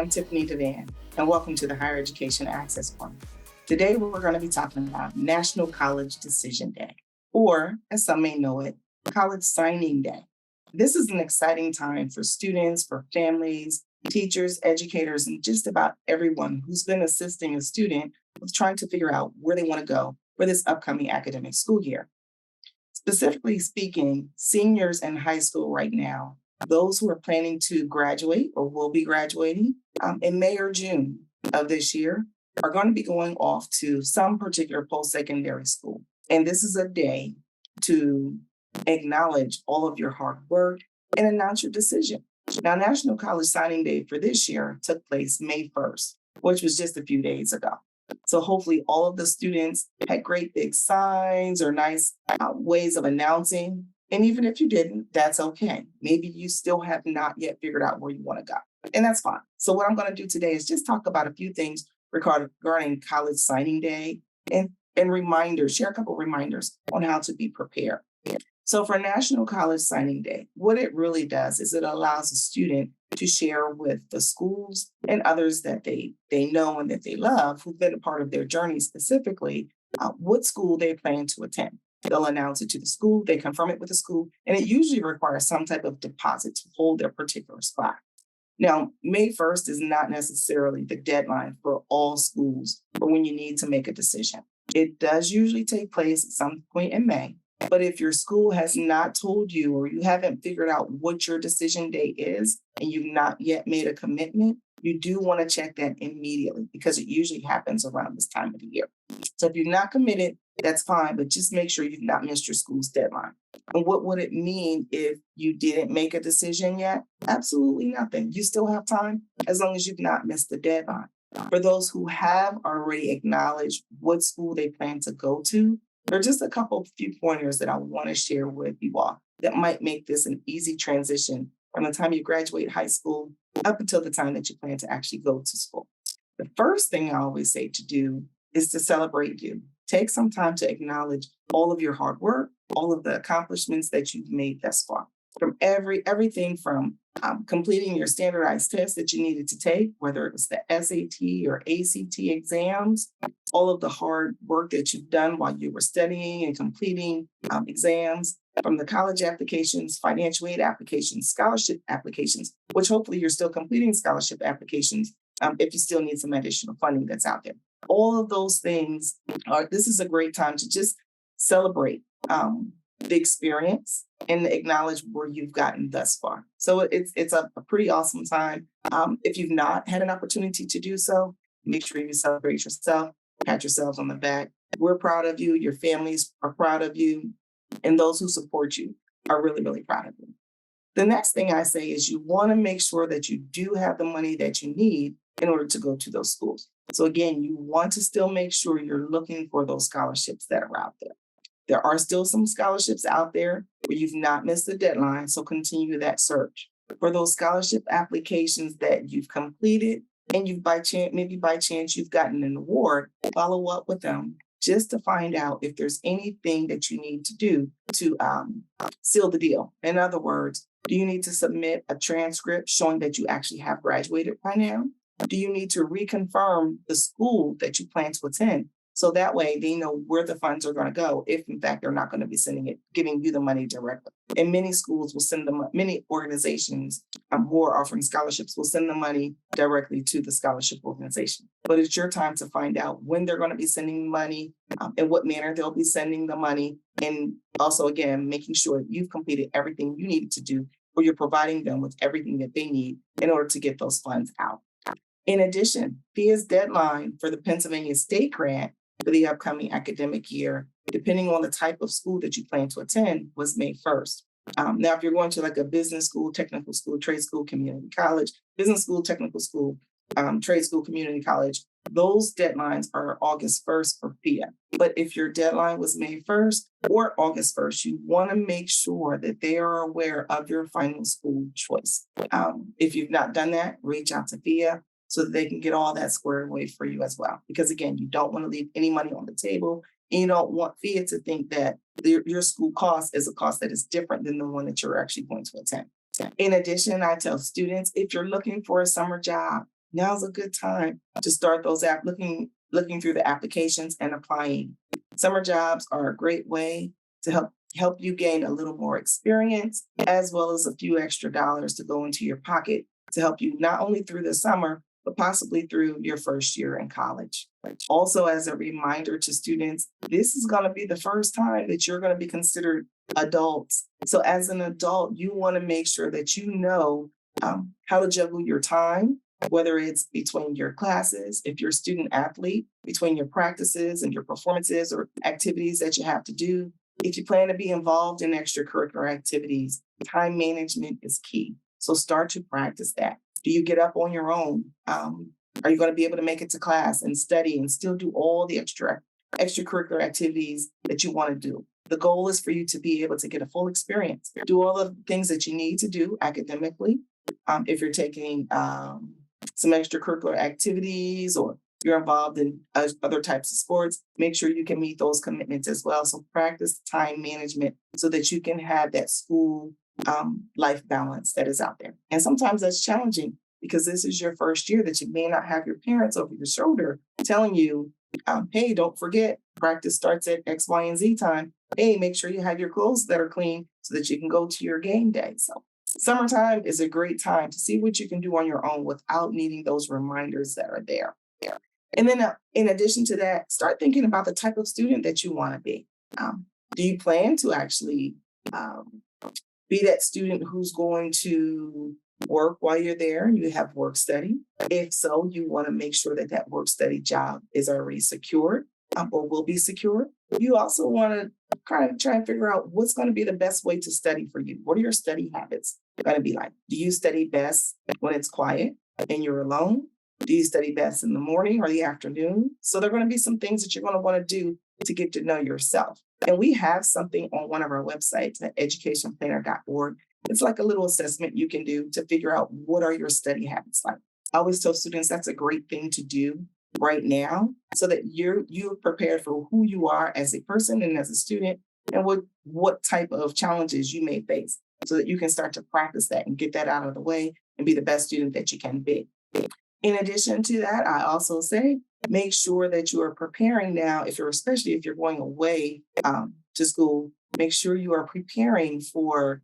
I'm Tiffanie and welcome to the Higher Education Access Point. Today, we're going to be talking about National College Decision Day, or as some may know it, College Signing Day. This is an exciting time for students, for families, teachers, educators, and just about everyone who's been assisting a student with trying to figure out where they want to go for this upcoming academic school year. Specifically speaking, seniors in high school right now, those who are planning to graduate or will be graduating in May or June of this year are going to be going off to some particular post-secondary school. And this is a day to acknowledge all of your hard work and announce your decision. Now, National College Signing Day for this year took place May 1st, which was just a few days ago. So hopefully all of the students had great big signs or nice ways of announcing. And even if you didn't, that's okay. Maybe you still have not yet figured out where you want to go. And that's fine. So what I'm going to do today is just talk about a few things regarding College Signing Day and reminders, share a couple reminders on how to be prepared. So for National College Signing Day, what it really does is it allows a student to share with the schools and others that they know and that they love, who've been a part of their journey specifically, what school they plan to attend. They'll announce it to the school, they confirm it with the school, and it usually requires some type of deposit to hold their particular spot. Now, May 1st is not necessarily the deadline for all schools for when you need to make a decision. It does usually take place at some point in May. But if your school has not told you or you haven't figured out what your decision day is and you've not yet made a commitment, you do want to check that immediately because it usually happens around this time of the year. So if you're not committed, that's fine, but just make sure you've not missed your school's deadline. And what would it mean if you didn't make a decision yet? Absolutely nothing. You still have time as long as you've not missed the deadline. For those who have already acknowledged what school they plan to go to, there are just a few pointers that I want to share with you all that might make this an easy transition from the time you graduate high school up until the time that you plan to actually go to school. The first thing I always say to do is to celebrate you. Take some time to acknowledge all of your hard work, all of the accomplishments that you've made thus far. From everything from completing your standardized tests that you needed to take, whether it was the SAT or ACT exams, all of the hard work that you've done while you were studying and completing exams, from the college applications, financial aid applications, scholarship applications, which hopefully you're still completing scholarship applications if you still need some additional funding that's out there. All of those things this is a great time to just celebrate the experience and acknowledge where you've gotten thus far. So it's a pretty awesome time. If you've not had an opportunity to do so, make sure you celebrate yourself, pat yourselves on the back. We're proud of you. Your families are proud of you. And those who support you are really, really proud of you. The next thing I say is you want to make sure that you do have the money that you need in order to go to those schools. So again, you want to still make sure you're looking for those scholarships that are out there. There are still some scholarships out there where you've not missed the deadline, so continue that search. For those scholarship applications that you've completed and you've by chance you've gotten an award, follow up with them just to find out if there's anything that you need to do to seal the deal. In other words, do you need to submit a transcript showing that you actually have graduated by now? Do you need to reconfirm the school that you plan to attend? So that way they know where the funds are going to go if in fact they're not going to be giving you the money directly. And many schools will send them, many organizations who are offering scholarships will send the money directly to the scholarship organization. But it's your time to find out when they're going to be sending money, in what manner they'll be sending the money. And also, again, making sure that you've completed everything you needed to do or you're providing them with everything that they need in order to get those funds out. In addition, FIA's deadline for the Pennsylvania State Grant for the upcoming academic year, depending on the type of school that you plan to attend, was May 1st. Now, if you're going to like a business school, technical school, trade school, community college, business school, technical school, trade school, community college, those deadlines are August 1st for FIA. But if your deadline was May 1st or August 1st, you want to make sure that they are aware of your final school choice. If you've not done that, reach out to FIA so that they can get all that squared away for you as well. Because again, you don't want to leave any money on the table. And you don't want FIA to think that your school cost is a cost that is different than the one that you're actually going to attend. In addition, I tell students, if you're looking for a summer job, now's a good time to start those looking through the applications and applying. Summer jobs are a great way to help you gain a little more experience as well as a few extra dollars to go into your pocket to help you not only through the summer but possibly through your first year in college. Also, as a reminder to students, this is going to be the first time that you're going to be considered adults. So, as an adult, you want to make sure that you know how to juggle your time, whether it's between your classes, if you're a student athlete, between your practices and your performances or activities that you have to do. If you plan to be involved in extracurricular activities, time management is key. So start to practice that. Do you get up on your own? Are you going to be able to make it to class and study and still do all the extracurricular activities that you want to do? The goal is for you to be able to get a full experience, do all of the things that you need to do academically. If you're taking some extracurricular activities or you're involved in other types of sports, make sure you can meet those commitments as well. So practice time management so that you can have that school life balance that is out there. And sometimes that's challenging because this is your first year that you may not have your parents over your shoulder telling you, hey, don't forget, practice starts at X, Y, and Z time. Hey, make sure you have your clothes that are clean so that you can go to your game day. So summertime is a great time to see what you can do on your own without needing those reminders that are there. And then, in addition to that, start thinking about the type of student that you want to be. Do you plan to actually um, be that student who's going to work while you're there and you have work study? If so, you want to make sure that that work study job is already secured or will be secured. You also want to kind of try and figure out what's going to be the best way to study for you. What are your study habits going to be like? Do you study best when it's quiet and you're alone? Do you study best in the morning or the afternoon? So there are going to be some things that you're going to want to do to get to know yourself. And we have something on one of our websites at educationplanner.org. It's like a little assessment you can do to figure out what are your study habits like. I always tell students that's a great thing to do right now so that you're prepared for who you are as a person and as a student and what type of challenges you may face so that you can start to practice that and get that out of the way and be the best student that you can be. In addition to that, I also say make sure that you are preparing now, especially if you're going away to school, make sure you are preparing for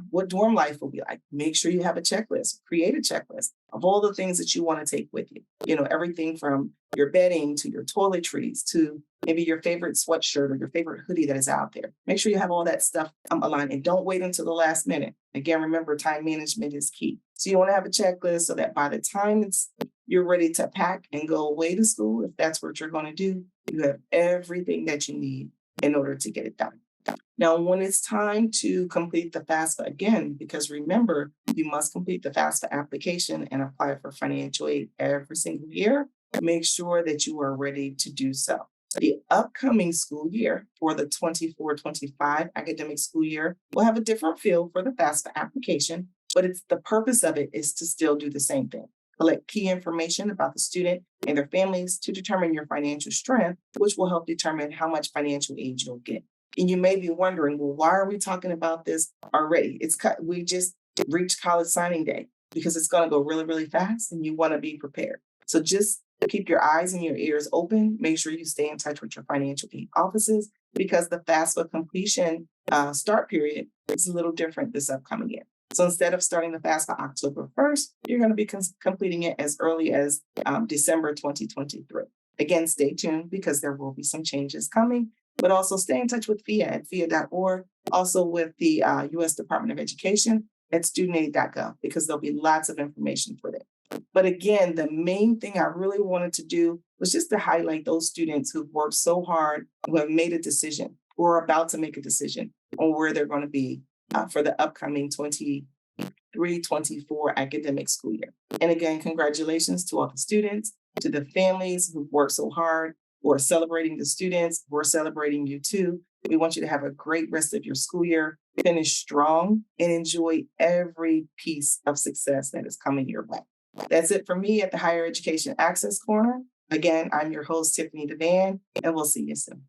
what dorm life will be like. Make sure you have a checklist, create a checklist of all the things that you want to take with you. You know, everything from your bedding to your toiletries to maybe your favorite sweatshirt or your favorite hoodie that is out there. Make sure you have all that stuff aligned and don't wait until the last minute. Again, remember time management is key. So you want to have a checklist so that by the time you're ready to pack and go away to school, if that's what you're going to do, you have everything that you need in order to get it done. Now, when it's time to complete the FAFSA again, because remember, you must complete the FAFSA application and apply for financial aid every single year, make sure that you are ready to do so. The upcoming school year for the 24-25 academic school year will have a different feel for the FAFSA application, but the purpose of it is to still do the same thing. Collect key information about the student and their families to determine your financial strength, which will help determine how much financial aid you'll get. And you may be wondering, well, why are we talking about this already? We just reached college signing day because it's going to go really, really fast and you want to be prepared. So just keep your eyes and your ears open. Make sure you stay in touch with your financial aid offices because the FAFSA completion start period is a little different this upcoming year. So instead of starting the FAFSA October 1st, you're going to be completing it as early as December 2023. Again, stay tuned because there will be some changes coming, but also stay in touch with FIA at FIA.org, also with the U.S. Department of Education at studentaid.gov because there'll be lots of information for that. But again, the main thing I really wanted to do was just to highlight those students who've worked so hard, who have made a decision, who are about to make a decision on where they're going to be for the upcoming 23-24 academic school year. And again, congratulations to all the students, to the families who've worked so hard, who are celebrating the students, who are celebrating you too. We want you to have a great rest of your school year, finish strong, and enjoy every piece of success that is coming your way. That's it for me at the Higher Education Access Corner. Again, I'm your host, Tiffanie DeVan, and we'll see you soon.